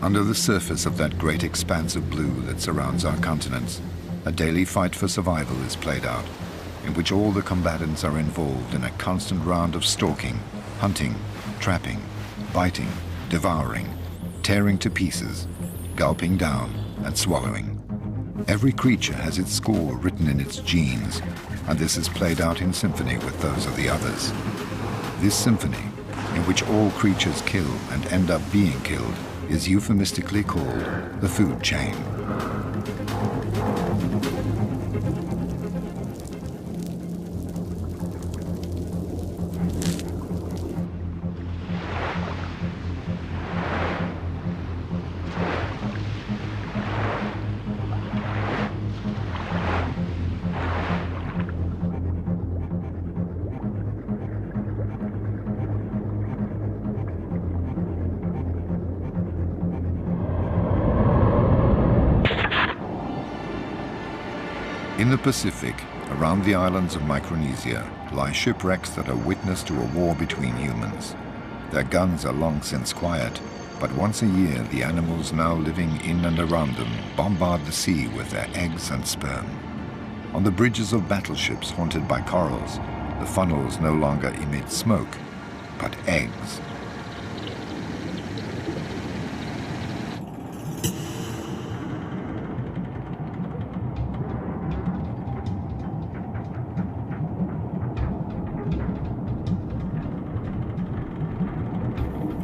Under the surface of that great expanse of blue that surrounds our continents, a daily fight for survival is played out, in which all the combatants are involved in a constant round of stalking, hunting, trapping, biting, devouring, tearing to pieces, gulping down, and swallowing. Every creature has its score written in its genes, and this is played out in symphony with those of the others. This symphony, in which all creatures kill and end up being killed, is euphemistically called the food chain. In the Pacific, around the islands of Micronesia, lie shipwrecks that are witness to a war between humans. Their guns are long since quiet, but once a year the animals now living in and around them bombard the sea with their eggs and sperm. On the bridges of battleships haunted by corals, the funnels no longer emit smoke, but eggs.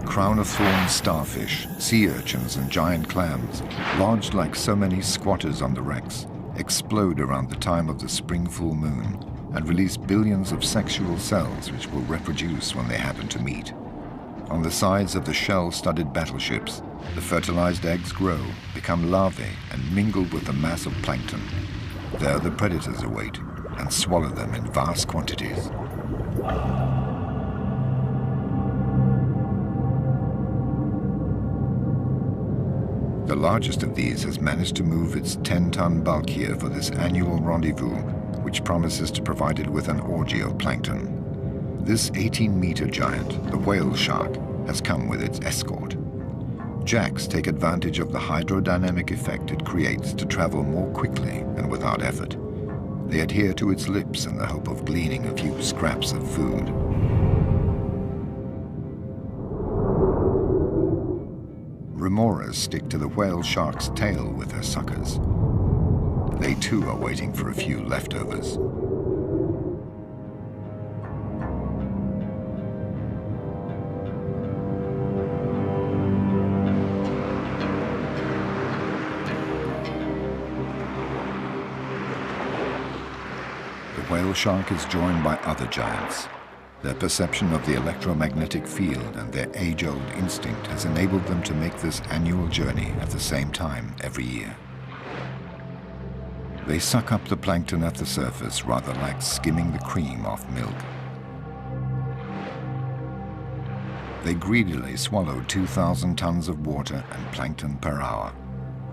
Crown-of-thorns starfish, sea urchins and giant clams, lodged like so many squatters on the wrecks, explode around the time of the spring full moon and release billions of sexual cells which will reproduce when they happen to meet. On the sides of the shell-studded battleships, the fertilized eggs grow, become larvae and mingle with the mass of plankton. There the predators await and swallow them in vast quantities. The largest of these has managed to move its 10-ton bulk here for this annual rendezvous, which promises to provide it with an orgy of plankton. This 18-meter giant, the whale shark, has come with its escort. Jacks take advantage of the hydrodynamic effect it creates to travel more quickly and without effort. They adhere to its lips in the hope of gleaning a few scraps of food. Remoras stick to the whale shark's tail with their suckers. They too are waiting for a few leftovers. The whale shark is joined by other giants. Their perception of the electromagnetic field and their age-old instinct has enabled them to make this annual journey at the same time every year. They suck up the plankton at the surface rather like skimming the cream off milk. They greedily swallow 2,000 tons of water and plankton per hour.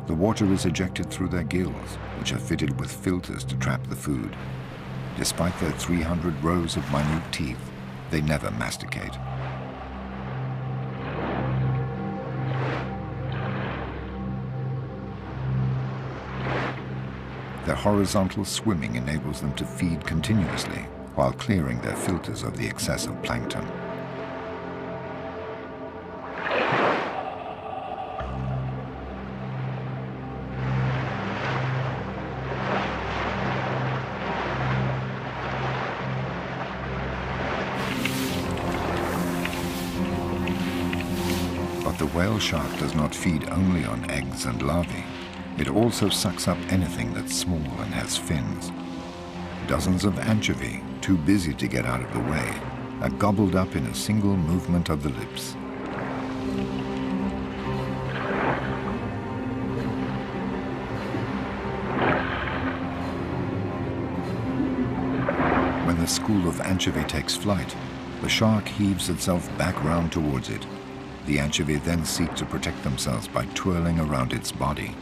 The water is ejected through their gills, which are fitted with filters to trap the food. Despite their 300 rows of minute teeth, they never masticate. Their horizontal swimming enables them to feed continuously while clearing their filters of the excessive plankton. But the whale shark does not feed only on eggs and larvae. It also sucks up anything that's small and has fins. Dozens of anchovy, too busy to get out of the way, are gobbled up in a single movement of the lips. When the school of anchovy takes flight, the shark heaves itself back round towards it. The anchovy then seek to protect themselves by twirling around its body.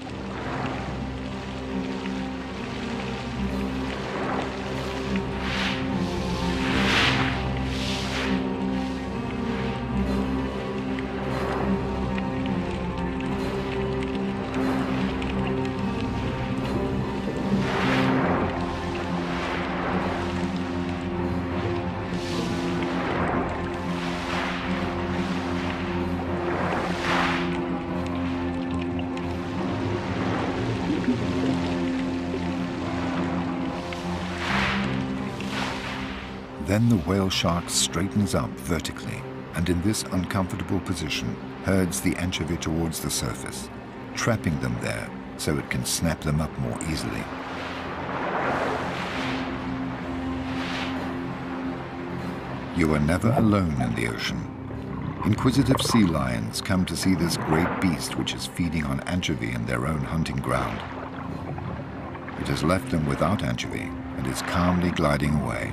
Then the whale shark straightens up vertically, and in this uncomfortable position, herds the anchovy towards the surface, trapping them there so it can snap them up more easily. You are never alone in the ocean. Inquisitive sea lions come to see this great beast which is feeding on anchovy in their own hunting ground. It has left them without anchovy and is calmly gliding away.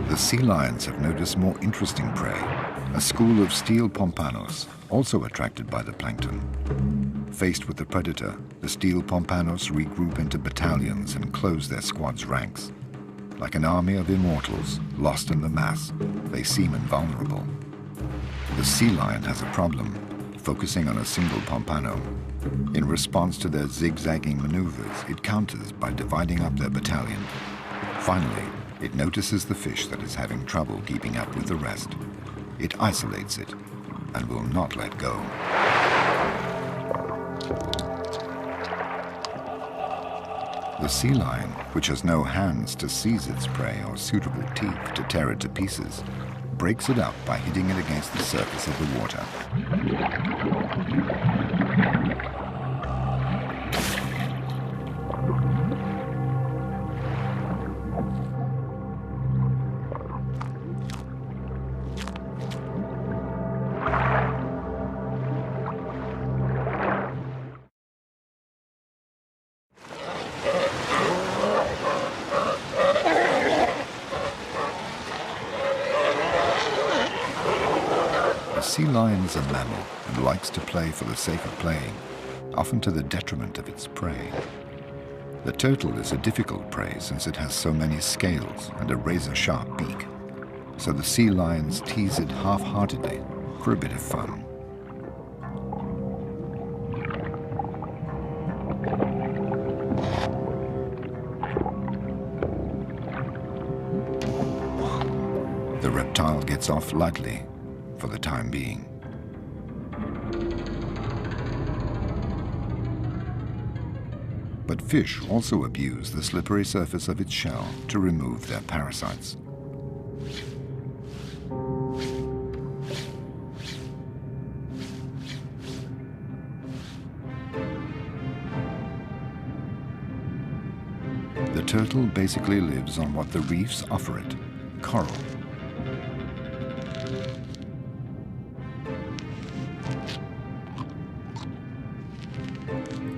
The sea lions have noticed more interesting prey, a school of steel pompanos, also attracted by the plankton. Faced with the predator, the steel pompanos regroup into battalions and close their squad's ranks. Like an army of immortals, lost in the mass, they seem invulnerable. The sea lion has a problem, focusing on a single pompano. In response to their zigzagging maneuvers, it counters by dividing up their battalion. Finally, it notices the fish that is having trouble keeping up with the rest. It isolates it and will not let go. The sea lion, which has no hands to seize its prey or suitable teeth to tear it to pieces, breaks it up by hitting it against the surface of the water. The sea lion is a mammal and likes to play for the sake of playing, often to the detriment of its prey. The turtle is a difficult prey since it has so many scales and a razor-sharp beak, so the sea lions tease it half-heartedly for a bit of fun. The reptile gets off lightly for the time being. But fish also abuse the slippery surface of its shell to remove their parasites. The turtle basically lives on what the reefs offer it, coral.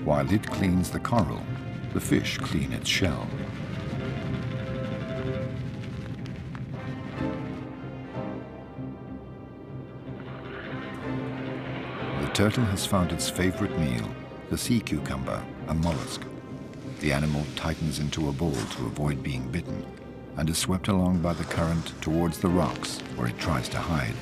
While it cleans the coral, the fish clean its shell. The turtle has found its favorite meal, the sea cucumber, a mollusk. The animal tightens into a ball to avoid being bitten and is swept along by the current towards the rocks where it tries to hide.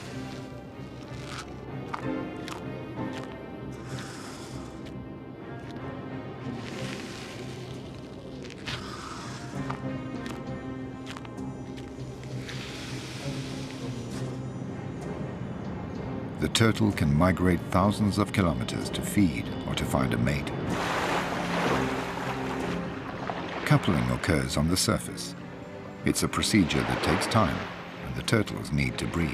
The turtle can migrate thousands of kilometers to feed or to find a mate. Coupling occurs on the surface. It's a procedure that takes time, and the turtles need to breathe.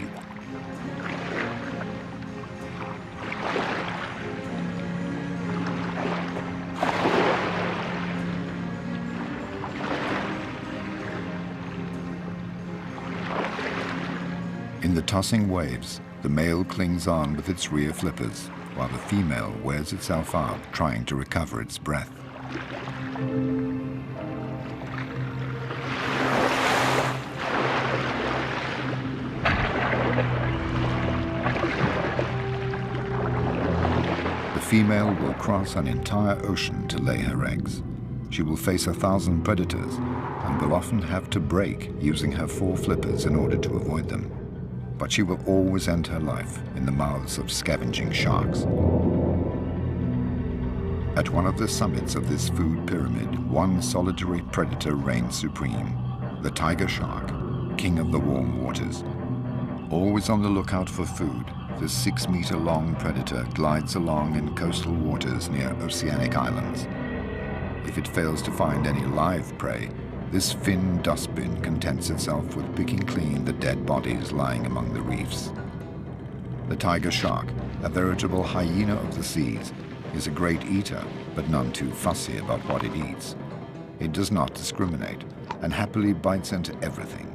In the tossing waves, the male clings on with its rear flippers, while the female wears itself out trying to recover its breath. The female will cross an entire ocean to lay her eggs. She will face 1,000 predators and will often have to break using her 4 flippers in order to avoid them. But she will always end her life in the mouths of scavenging sharks. At one of the summits of this food pyramid, one solitary predator reigns supreme, the tiger shark, king of the warm waters. Always on the lookout for food, this 6-meter-long predator glides along in coastal waters near oceanic islands. If it fails to find any live prey, This fin dustbin contents itself with picking clean the dead bodies lying among the reefs. The tiger shark, a veritable hyena of the seas, is a great eater, but none too fussy about what it eats. It does not discriminate and happily bites into everything: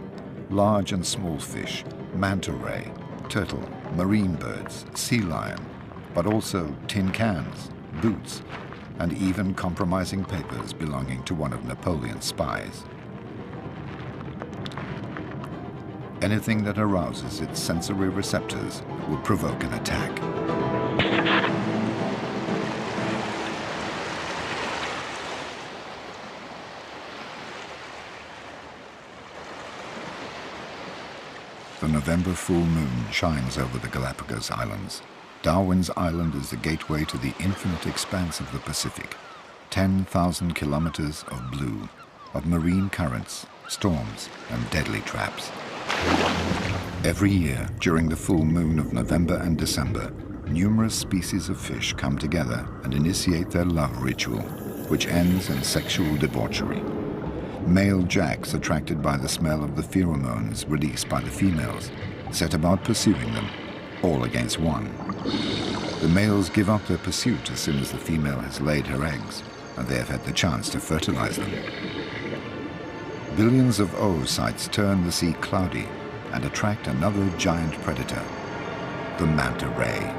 large and small fish, manta ray, turtle, marine birds, sea lion, but also tin cans, boots, and even compromising papers belonging to one of Napoleon's spies. Anything that arouses its sensory receptors will provoke an attack. The November full moon shines over the Galapagos Islands. Darwin's Island is the gateway to the infinite expanse of the Pacific. 10,000 kilometers of blue, of marine currents, storms, and deadly traps. Every year, during the full moon of November and December, numerous species of fish come together and initiate their love ritual, which ends in sexual debauchery. Male jacks, attracted by the smell of the pheromones released by the females, set about pursuing them, all against one. The males give up their pursuit as soon as the female has laid her eggs, and they have had the chance to fertilize them. Billions of oocytes turn the sea cloudy and attract another giant predator, the manta ray.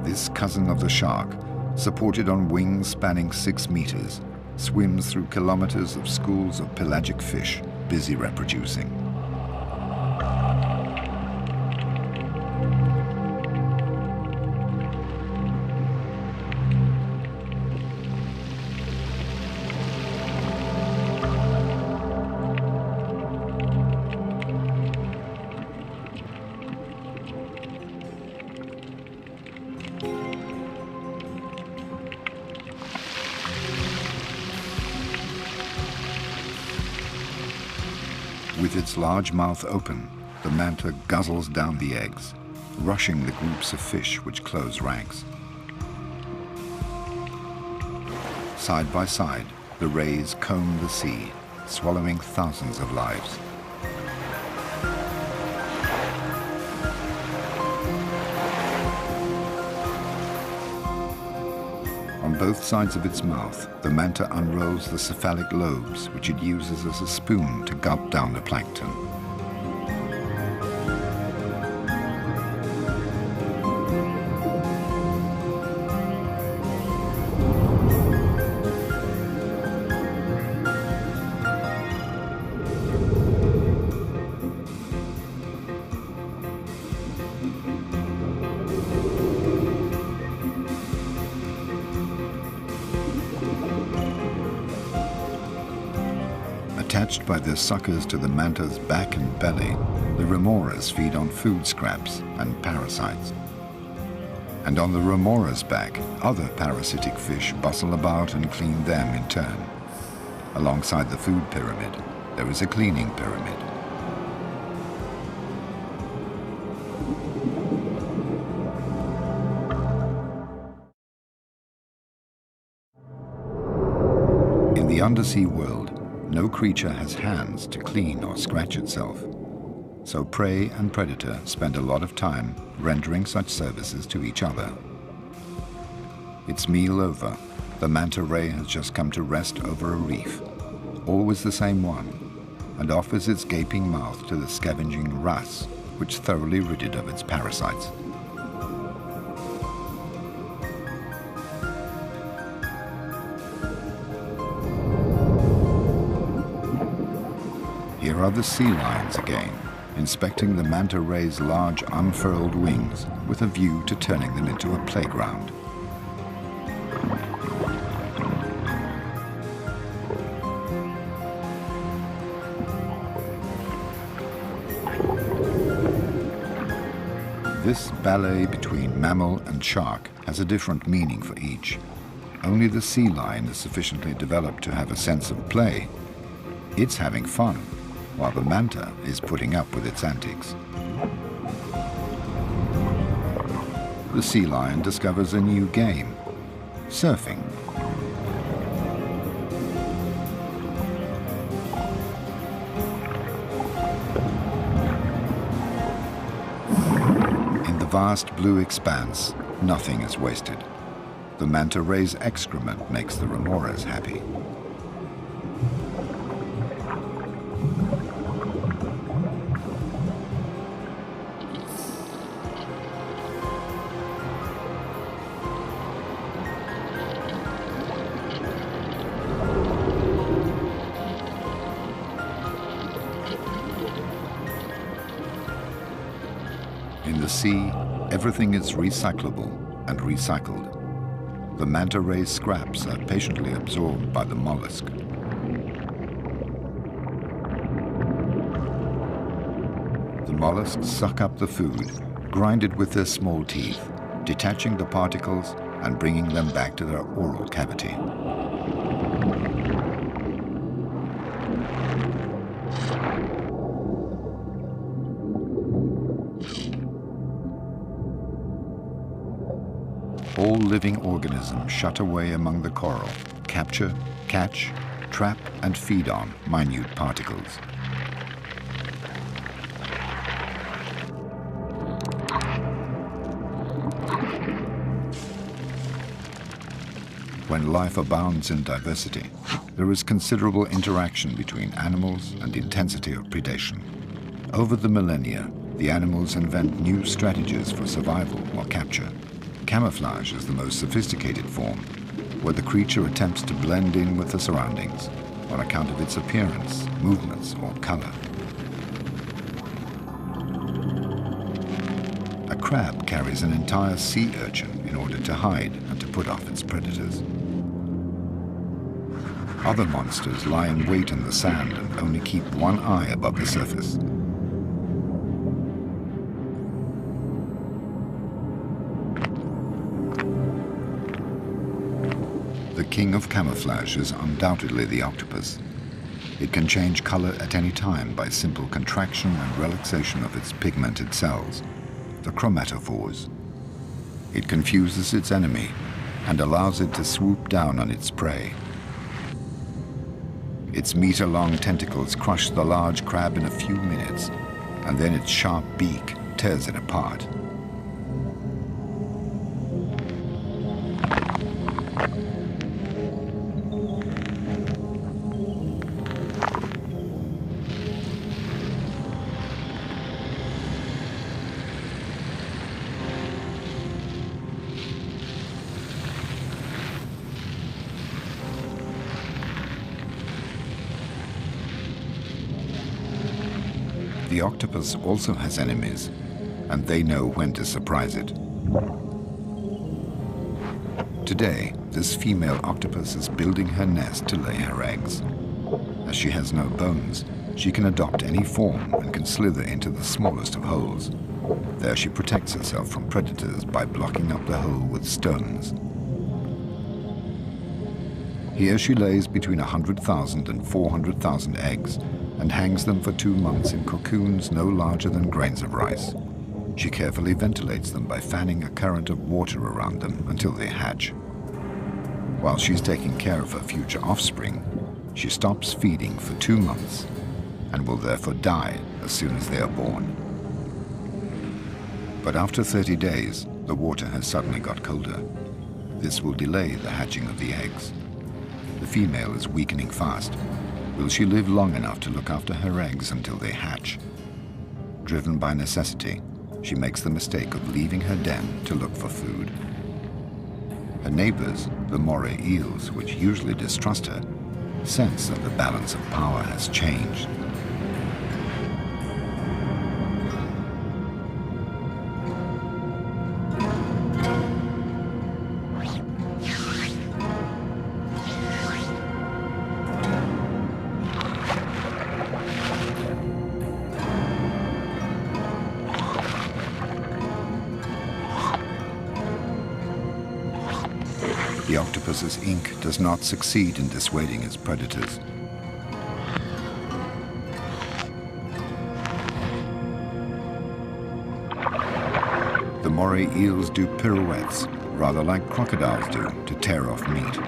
This cousin of the shark, supported on wings spanning 6 meters, swims through kilometers of schools of pelagic fish busy reproducing. With its large mouth open, the manta guzzles down the eggs, rushing the groups of fish which close ranks. Side by side, the rays comb the sea, swallowing thousands of lives. On both sides of its mouth, the manta unrolls the cephalic lobes, which it uses as a spoon to gulp down the plankton. Attached by their suckers to the manta's back and belly, the remoras feed on food scraps and parasites. And on the remora's back, other parasitic fish bustle about and clean them in turn. Alongside the food pyramid, there is a cleaning pyramid. In the undersea world, no creature has hands to clean or scratch itself. So prey and predator spend a lot of time rendering such services to each other. Its meal over, the manta ray has just come to rest over a reef, always the same one, and offers its gaping mouth to the scavenging wrasse, which thoroughly rid it of its parasites. Here are the sea lions again, inspecting the manta ray's large unfurled wings with a view to turning them into a playground. This ballet between mammal and shark has a different meaning for each. Only the sea lion is sufficiently developed to have a sense of play. It's having fun, while the manta is putting up with its antics. The sea lion discovers a new game, surfing. vast blue expanse, nothing is wasted. The manta ray's excrement makes the remoras happy. In the sea, everything is recyclable and recycled. The manta ray scraps are patiently absorbed by the mollusk. The mollusks suck up the food, grind it with their small teeth, detaching the particles and bringing them back to their oral cavity. All living organisms shut away among the coral, capture, catch, trap, and feed on minute particles. When life abounds in diversity, there is considerable interaction between animals and intensity of predation. Over the millennia, the animals invent new strategies for survival or capture. Camouflage is the most sophisticated form, where the creature attempts to blend in with the surroundings on account of its appearance, movements, or color. A crab carries an entire sea urchin in order to hide and to put off its predators. Other monsters lie in wait in the sand and only keep one eye above the surface. The king of camouflage is undoubtedly the octopus. It can change color at any time by simple contraction and relaxation of its pigmented cells, the chromatophores. It confuses its enemy and allows it to swoop down on its prey. Its meter-long tentacles crush the large crab in a few minutes, and then its sharp beak tears it apart. The octopus also has enemies, and they know when to surprise it. Today, this female octopus is building her nest to lay her eggs. As she has no bones, she can adopt any form and can slither into the smallest of holes. There she protects herself from predators by blocking up the hole with stones. Here she lays between 100,000 and 400,000 eggs and hangs them for 2 months in cocoons no larger than grains of rice. She carefully ventilates them by fanning a current of water around them until they hatch. While she's taking care of her future offspring, she stops feeding for 2 months and will therefore die as soon as they are born. But after 30 days, the water has suddenly got colder. This will delay the hatching of the eggs. The female is weakening fast. Will she live long enough to look after her eggs until they hatch? Driven by necessity, she makes the mistake of leaving her den to look for food. Her neighbors, the moray eels, which usually distrust her, sense that the balance of power has changed. The octopus's ink does not succeed in dissuading its predators. The moray eels do pirouettes, rather like crocodiles do, to tear off meat.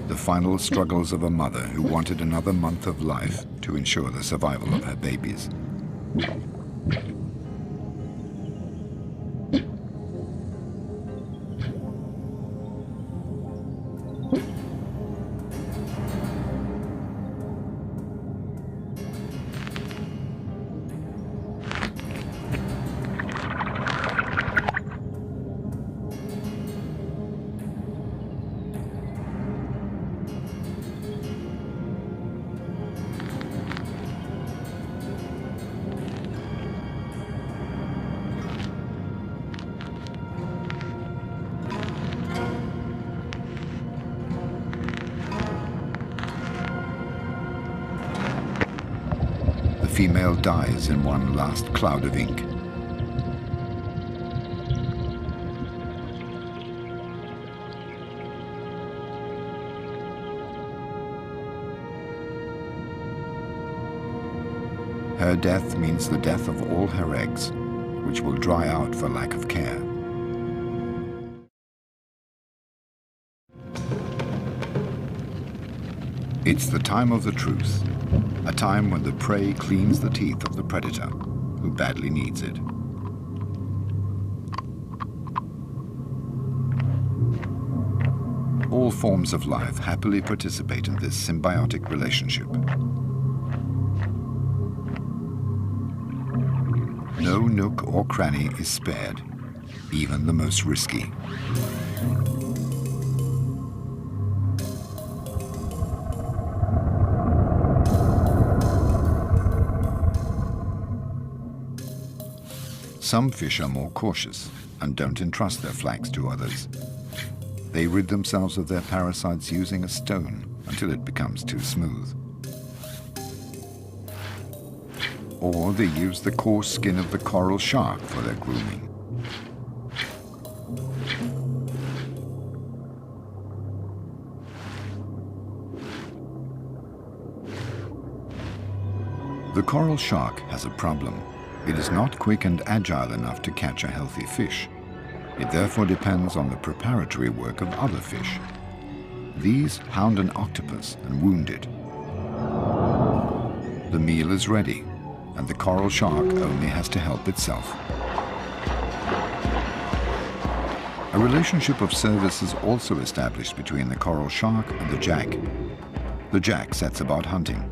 The final struggles of a mother who wanted another month of life to ensure the survival of her babies. The female dies in one last cloud of ink. Her death means the death of all her eggs, which will dry out for lack of care. It's the time of the truth, a time when the prey cleans the teeth of the predator, who badly needs it. All forms of life happily participate in this symbiotic relationship. No nook or cranny is spared, even the most risky. Some fish are more cautious and don't entrust their flanks to others. They rid themselves of their parasites using a stone until it becomes too smooth. Or they use the coarse skin of the coral shark for their grooming. The coral shark has a problem. It is not quick and agile enough to catch a healthy fish. It therefore depends on the preparatory work of other fish. These hound an octopus and wound it. The meal is ready, and the coral shark only has to help itself. A relationship of service is also established between the coral shark and the jack. The jack sets about hunting.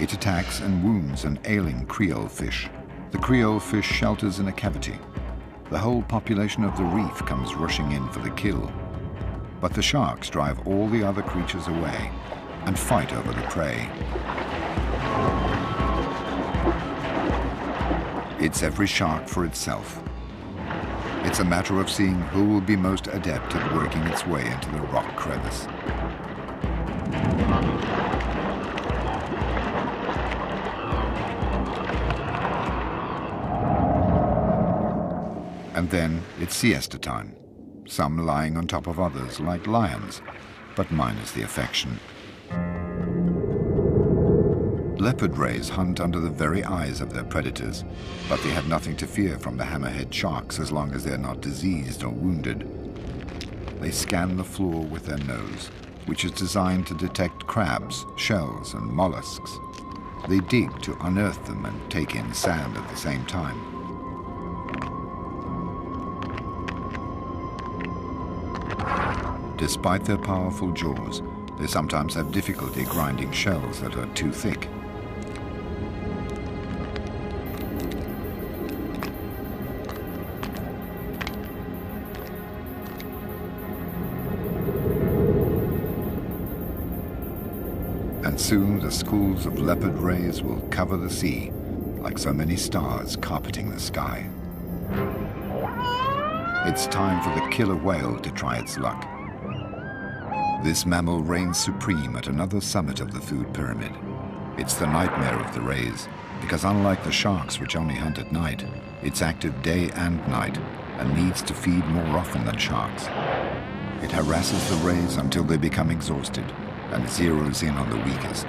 It attacks and wounds an ailing creole fish. The creole fish shelters in a cavity. The whole population of the reef comes rushing in for the kill. But the sharks drive all the other creatures away and fight over the prey. It's every shark for itself. It's a matter of seeing who will be most adept at working its way into the rock crevice. And then it's siesta time, some lying on top of others like lions, but minus the affection. Leopard rays hunt under the very eyes of their predators, but they have nothing to fear from the hammerhead sharks as long as they're not diseased or wounded. They scan the floor with their nose, which is designed to detect crabs, shells, and mollusks. They dig to unearth them and take in sand at the same time. Despite their powerful jaws, they sometimes have difficulty grinding shells that are too thick. and soon the schools of leopard rays will cover the sea like so many stars carpeting the sky. It's time for the killer whale to try its luck. This mammal reigns supreme at another summit of the food pyramid. It's the nightmare of the rays, because unlike the sharks, which only hunt at night, it's active day and night and needs to feed more often than sharks. It harasses the rays until they become exhausted and zeroes in on the weakest.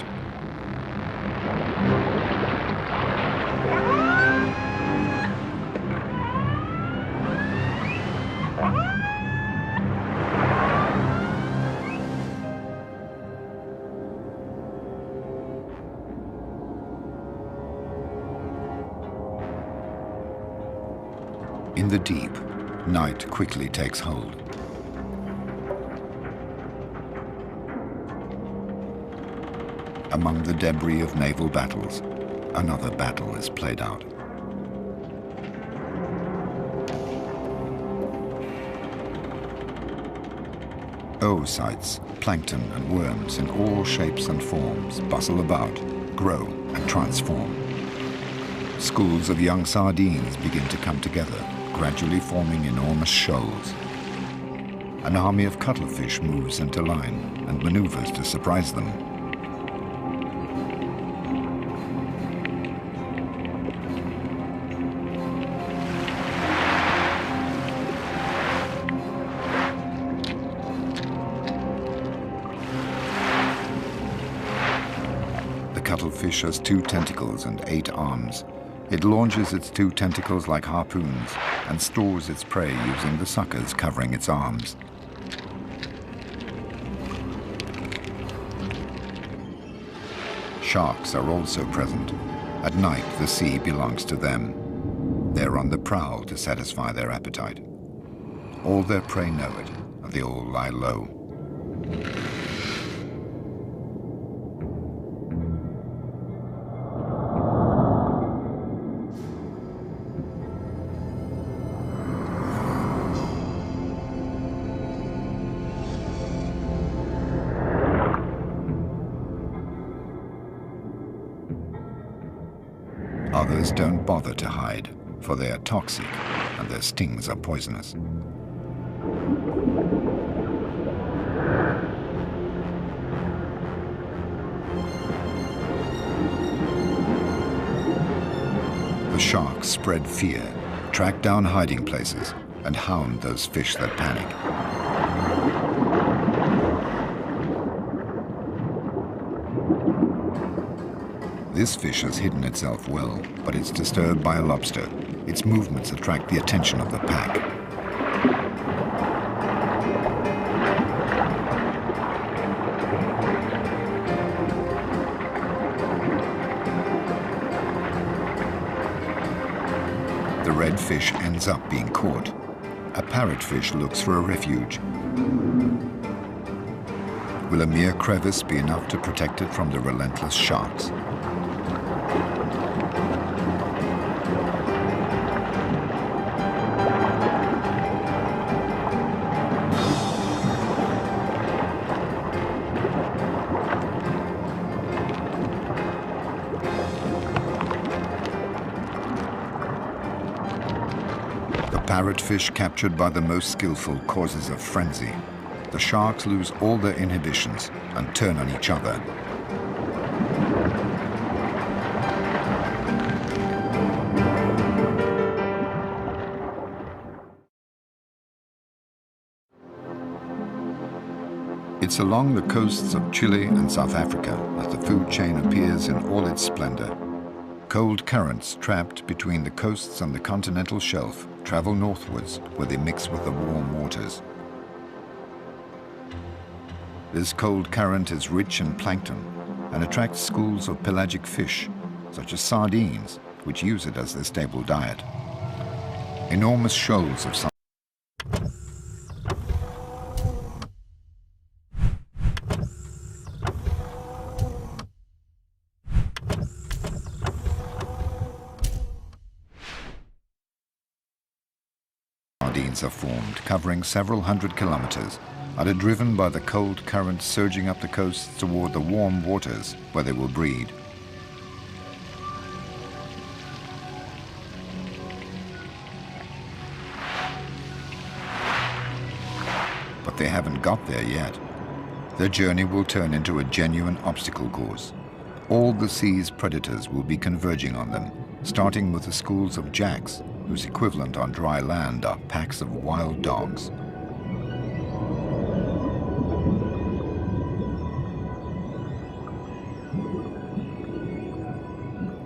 In the deep, night quickly takes hold. Among the debris of naval battles, another battle is played out. Oocytes, plankton and worms in all shapes and forms bustle about, grow and transform. Schools of young sardines begin to come together, gradually forming enormous shoals. An army of cuttlefish moves into line and maneuvers to surprise them. The cuttlefish has 2 tentacles and 8 arms. It launches its 2 tentacles like harpoons and stores its prey using the suckers covering its arms. Sharks are also present. At night, the sea belongs to them. They're on the prowl to satisfy their appetite. All their prey know it, and they all lie low. Others don't bother to hide, for they are toxic and their stings are poisonous. The sharks spread fear, track down hiding places, and hound those fish that panic. This fish has hidden itself well, but it's disturbed by a lobster. Its movements attract the attention of the pack. The red fish ends up being caught. A parrotfish looks for a refuge. Will a mere crevice be enough to protect it from the relentless sharks? Parrotfish captured by the most skillful causes a frenzy. The sharks lose all their inhibitions and turn on each other. It's along the coasts of Chile and South Africa that the food chain appears in all its splendor. Cold currents trapped between the coasts and the continental shelf travel northwards where they mix with the warm waters. This cold current is rich in plankton and attracts schools of pelagic fish, such as sardines, which use it as their staple diet. Enormous shoals of sardines are formed, covering several hundred kilometers, are driven by the cold current surging up the coasts toward the warm waters where they will breed. But they haven't got there yet. Their journey will turn into a genuine obstacle course. All the sea's predators will be converging on them, starting with the schools of jacks, whose equivalent on dry land are packs of wild dogs.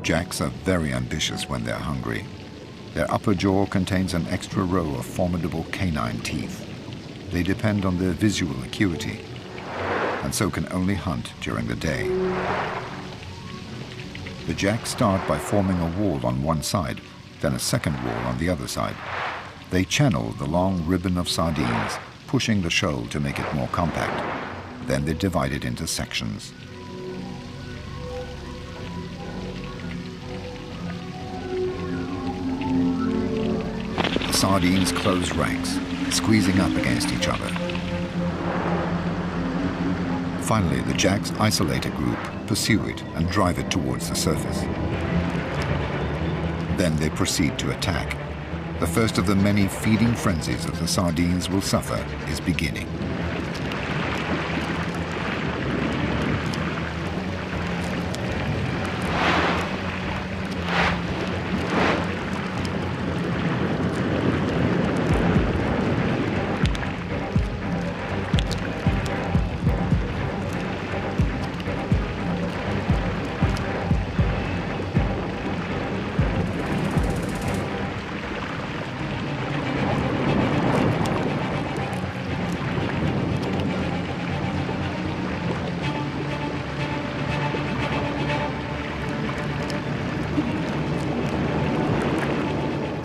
Jacks are very ambitious when they're hungry. Their upper jaw contains an extra row of formidable canine teeth. They depend on their visual acuity, and so can only hunt during the day. The jacks start by forming a wall on one side, then a second wall on the other side. They channel the long ribbon of sardines, pushing the shoal to make it more compact. Then they divide it into sections. The sardines close ranks, squeezing up against each other. Finally, the jacks isolate a group, pursue it, and drive it towards the surface. Then they proceed to attack. The first of the many feeding frenzies that the sardines will suffer is beginning.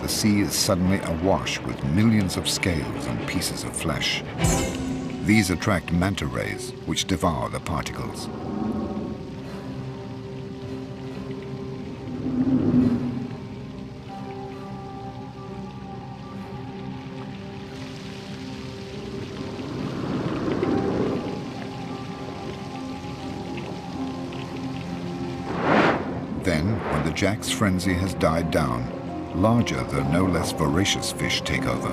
The sea is suddenly awash with millions of scales and pieces of flesh. These attract manta rays, which devour the particles. Then, when the jack's frenzy has died down, larger though no less voracious fish take over.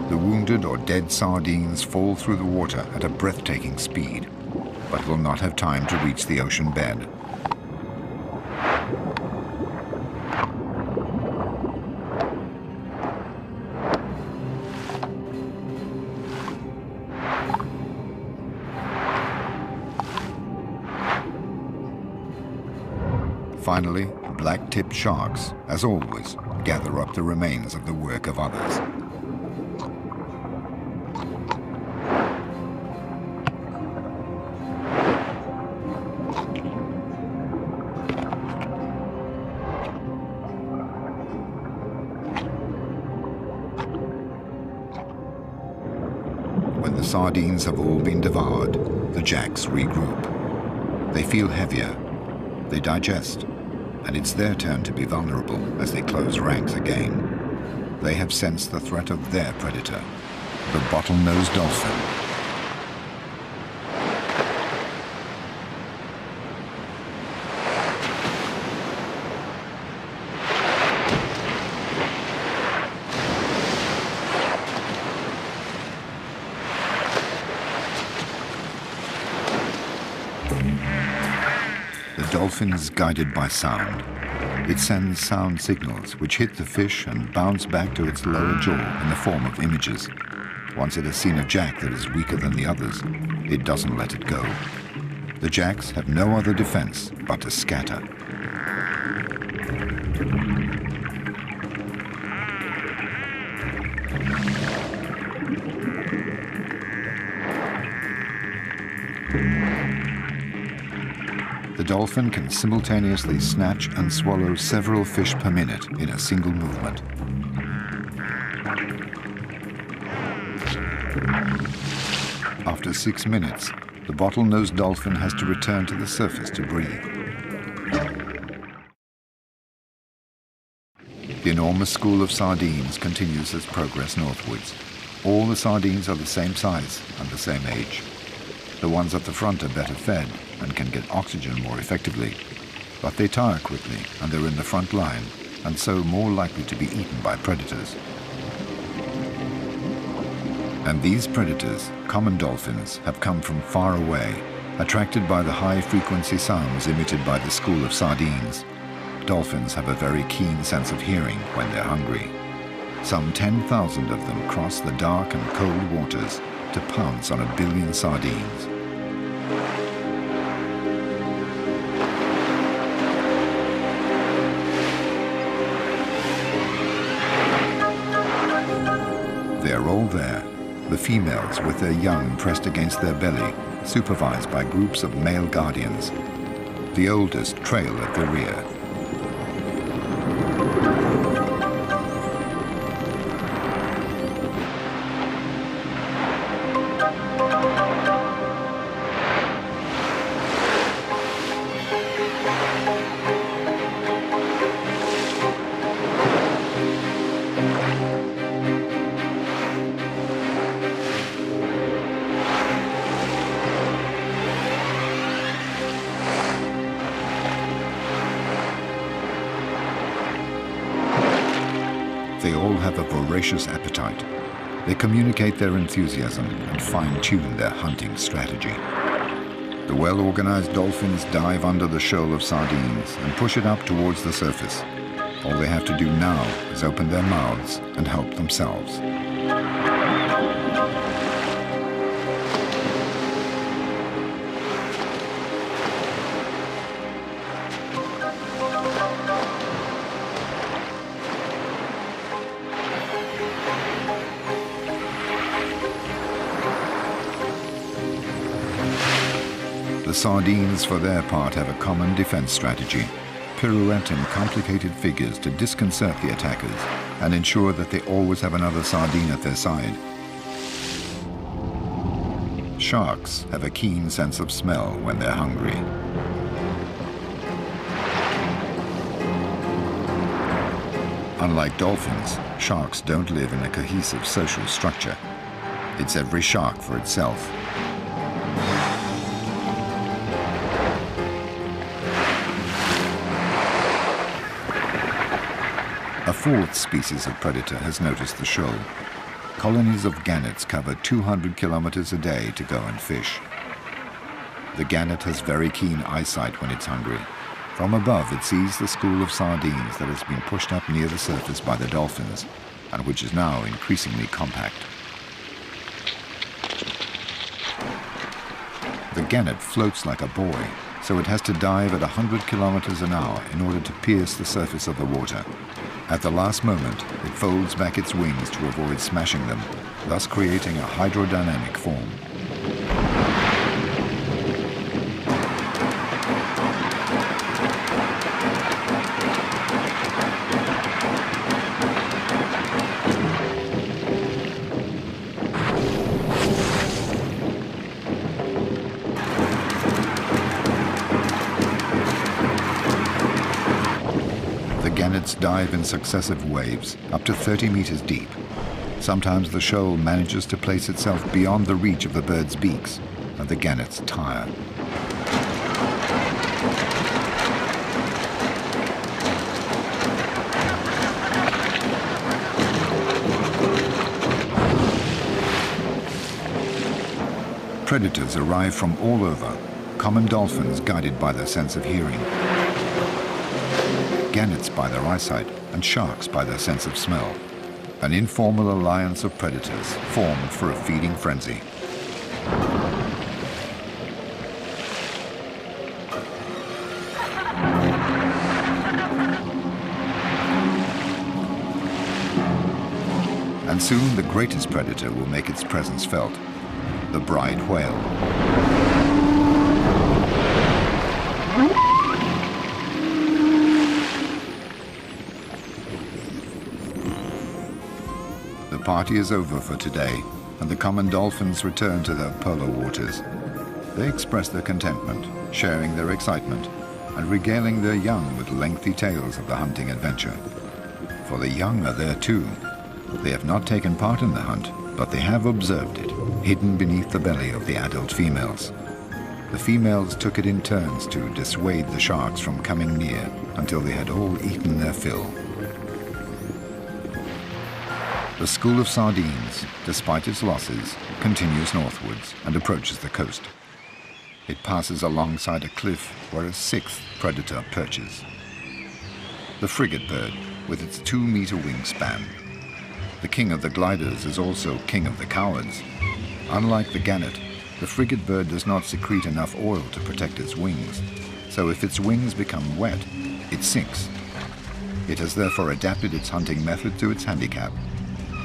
The wounded or dead sardines fall through the water at a breathtaking speed, but will not have time to reach the ocean bed. Finally, black-tipped sharks, as always, gather up the remains of the work of others. When the sardines have all been devoured, the jacks regroup. They feel heavier, they digest, and it's their turn to be vulnerable as they close ranks again. They have sensed the threat of their predator, the bottlenose dolphin. The dolphin is guided by sound. It sends sound signals which hit the fish and bounce back to its lower jaw in the form of images. Once it has seen a jack that is weaker than the others, it doesn't let it go. The jacks have no other defense but to scatter. The dolphin can simultaneously snatch and swallow several fish per minute in a single movement. After 6 minutes, the bottlenose dolphin has to return to the surface to breathe. The enormous school of sardines continues its progress northwards. All the sardines are the same size and the same age. The ones at the front are better fed and can get oxygen more effectively, but they tire quickly and they're in the front line, and so more likely to be eaten by predators. And these predators, common dolphins, have come from far away, attracted by the high-frequency sounds emitted by the school of sardines. Dolphins have a very keen sense of hearing when they're hungry. Some 10,000 of them cross the dark and cold waters to pounce on 1 billion sardines. They're all there, the females with their young pressed against their belly, supervised by groups of male guardians. The oldest trail at the rear. They all have a voracious appetite. They communicate their enthusiasm and fine-tune their hunting strategy. The well-organized dolphins dive under the shoal of sardines and push it up towards the surface. All they have to do now is open their mouths and help themselves. The sardines, for their part, have a common defense strategy. Pirouette in complicated figures to disconcert the attackers and ensure that they always have another sardine at their side. Sharks have a keen sense of smell when they're hungry. Unlike dolphins, sharks don't live in a cohesive social structure. It's every shark for itself. A fourth species of predator has noticed the shoal. Colonies of gannets cover 200 kilometers a day to go and fish. The gannet has very keen eyesight when it's hungry. From above, it sees the school of sardines that has been pushed up near the surface by the dolphins, and which is now increasingly compact. The gannet floats like a buoy, so it has to dive at 100 kilometers an hour in order to pierce the surface of the water. At the last moment, it folds back its wings to avoid smashing them, thus creating a hydrodynamic form. Gannets dive in successive waves, up to 30 meters deep. Sometimes the shoal manages to place itself beyond the reach of the birds' beaks, and the gannets tire. Predators arrive from all over, common dolphins guided by their sense of hearing, gannets by their eyesight, and sharks by their sense of smell. An informal alliance of predators formed for a feeding frenzy. And soon the greatest predator will make its presence felt, the bride whale. The party is over for today, and the common dolphins return to their polar waters. They express their contentment, sharing their excitement, and regaling their young with lengthy tales of the hunting adventure. for the young are there too. They have not taken part in the hunt, but they have observed it, hidden beneath the belly of the adult females. The females took it in turns to dissuade the sharks from coming near until they had all eaten their fill. The school of sardines, despite its losses, continues northwards and approaches the coast. It passes alongside a cliff where a sixth predator perches. The frigate bird, with its 2-meter wingspan. The king of the gliders is also king of the cowards. Unlike the gannet, the frigate bird does not secrete enough oil to protect its wings, so if its wings become wet, it sinks. It has therefore adapted its hunting method to its handicap.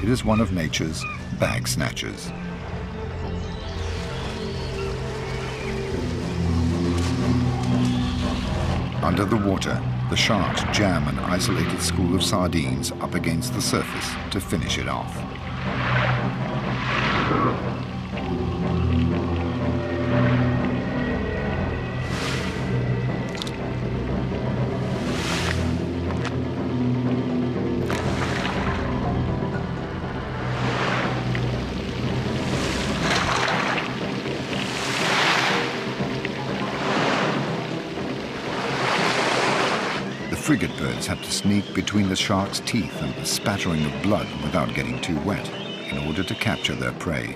It is one of nature's bag snatchers. Under the water, the sharks jam an isolated school of sardines up against the surface to finish it off. The frigate birds have to sneak between the shark's teeth and the spattering of blood without getting too wet in order to capture their prey.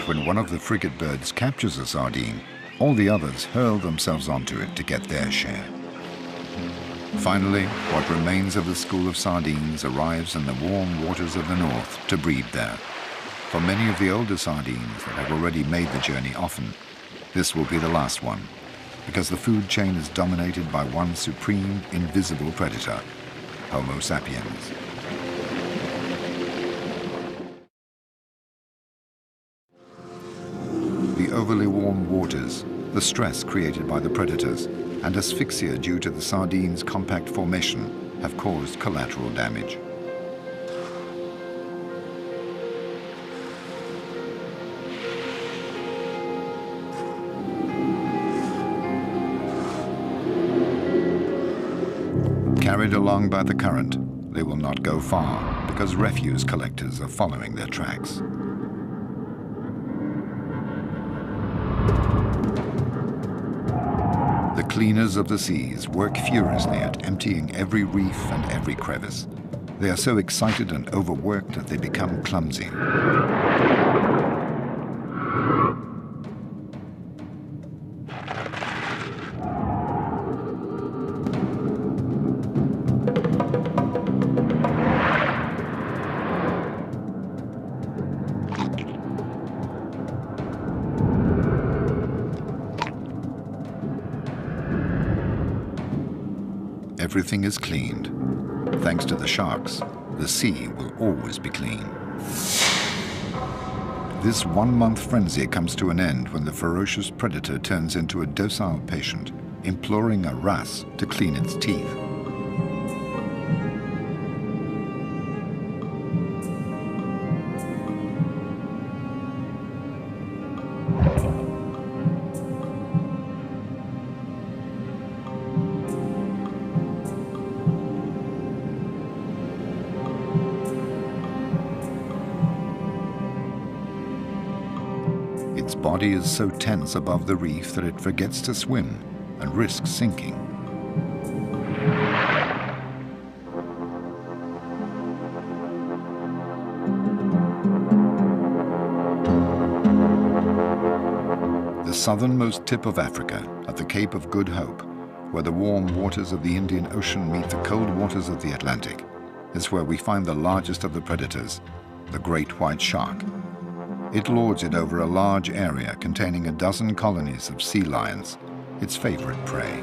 When one of the frigate birds captures a sardine, all the others hurl themselves onto it to get their share. Finally, what remains of the school of sardines arrives in the warm waters of the north to breed there. For many of the older sardines that have already made the journey often, this will be the last one, because the food chain is dominated by one supreme, invisible predator, Homo sapiens. The overly warm waters, the stress created by the predators, and asphyxia due to the sardines' compact formation have caused collateral damage. Carried along by the current, they will not go far because refuse collectors are following their tracks. The cleaners of the seas work furiously at emptying every reef and every crevice. They are so excited and overworked that they become clumsy. Everything is cleaned. Thanks to the sharks, the sea will always be clean. This one-month frenzy comes to an end when the ferocious predator turns into a docile patient, imploring a wrasse to clean its teeth. Its body is so tense above the reef that it forgets to swim and risks sinking. The southernmost tip of Africa, at the Cape of Good Hope, where the warm waters of the Indian Ocean meet the cold waters of the Atlantic, is where we find the largest of the predators, the great white shark. It lords it over a large area containing a dozen colonies of sea lions, its favorite prey.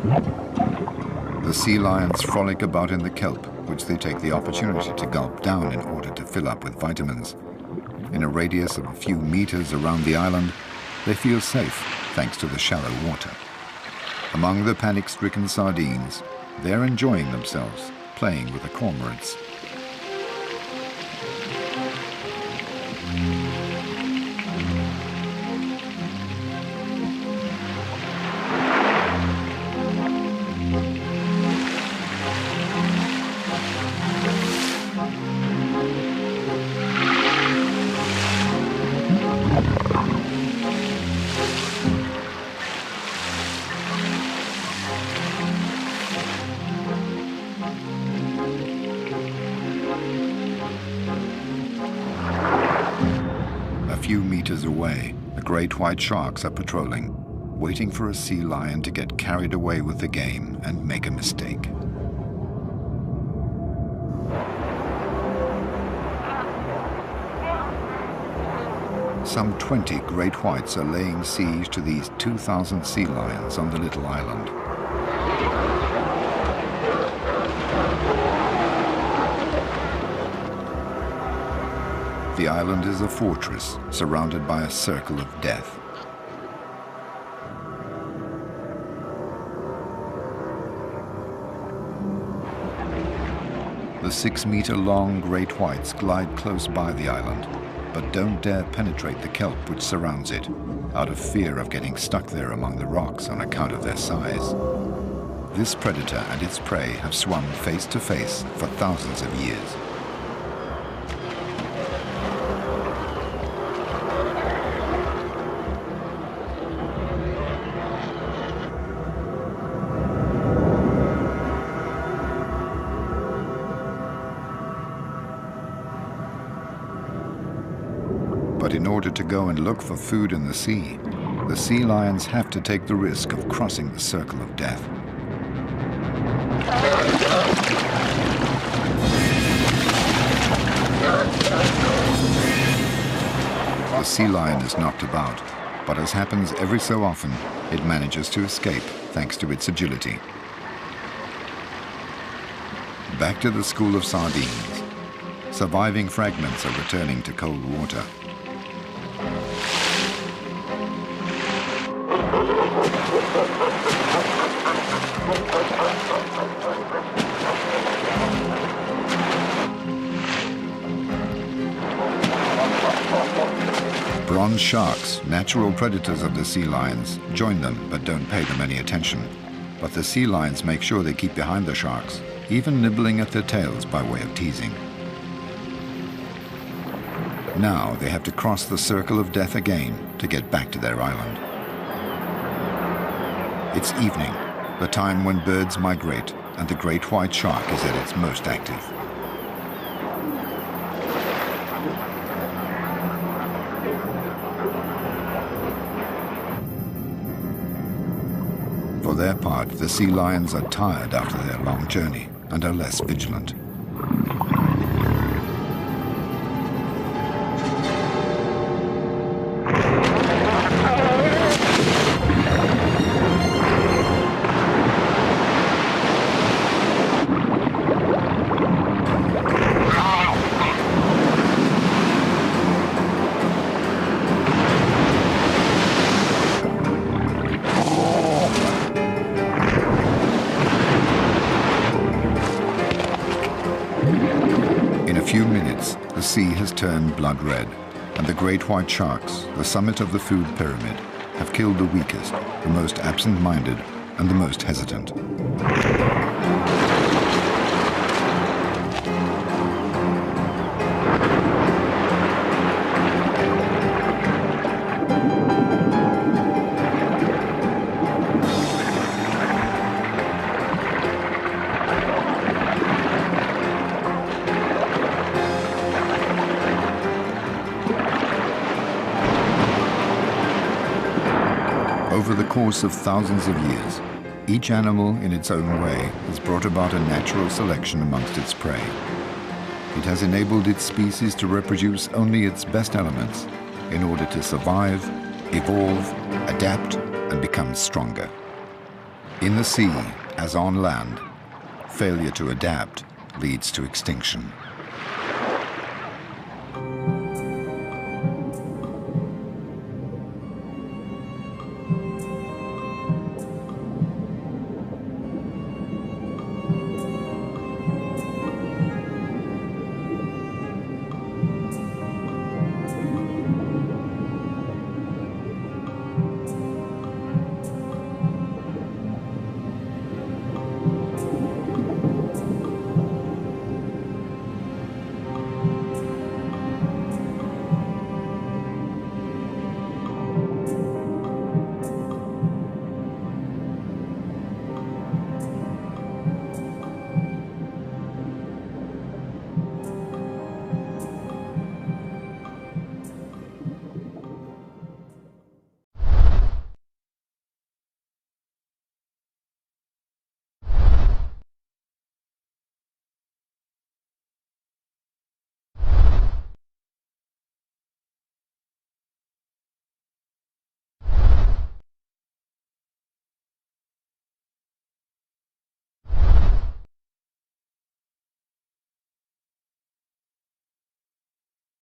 The sea lions frolic about in the kelp, which they take the opportunity to gulp down in order to fill up with vitamins. In a radius of a few meters around the island, they feel safe thanks to the shallow water. Among the panic-stricken sardines, they're enjoying themselves, playing with the cormorants. A few meters away, the great white sharks are patrolling, waiting for a sea lion to get carried away with the game and make a mistake. Some 20 great whites are laying siege to these 2,000 sea lions on the little island. The island is a fortress surrounded by a circle of death. The 6-meter-long great whites glide close by the island, but don't dare penetrate the kelp which surrounds it, out of fear of getting stuck there among the rocks on account of their size. This predator and its prey have swum face to face for thousands of years. But in order to go and look for food in the sea lions have to take the risk of crossing the circle of death. The sea lion is knocked about, but as happens every so often, it manages to escape thanks to its agility. Back to the school of sardines. Surviving fragments are returning to cold water. Bronze sharks, natural predators of the sea lions, join them but don't pay them any attention. But the sea lions make sure they keep behind the sharks, even nibbling at their tails by way of teasing. Now they have to cross the circle of death again to get back to their island. It's evening, the time when birds migrate, and the great white shark is at its most active. For their part, the sea lions are tired after their long journey and are less vigilant. In a few minutes, the sea has turned blood red, and the great white sharks, the summit of the food pyramid, have killed the weakest, the most absent-minded, and the most hesitant. Over the course of thousands of years, each animal in its own way has brought about a natural selection amongst its prey. It has enabled its species to reproduce only its best elements in order to survive, evolve, adapt, and become stronger. In the sea, as on land, failure to adapt leads to extinction.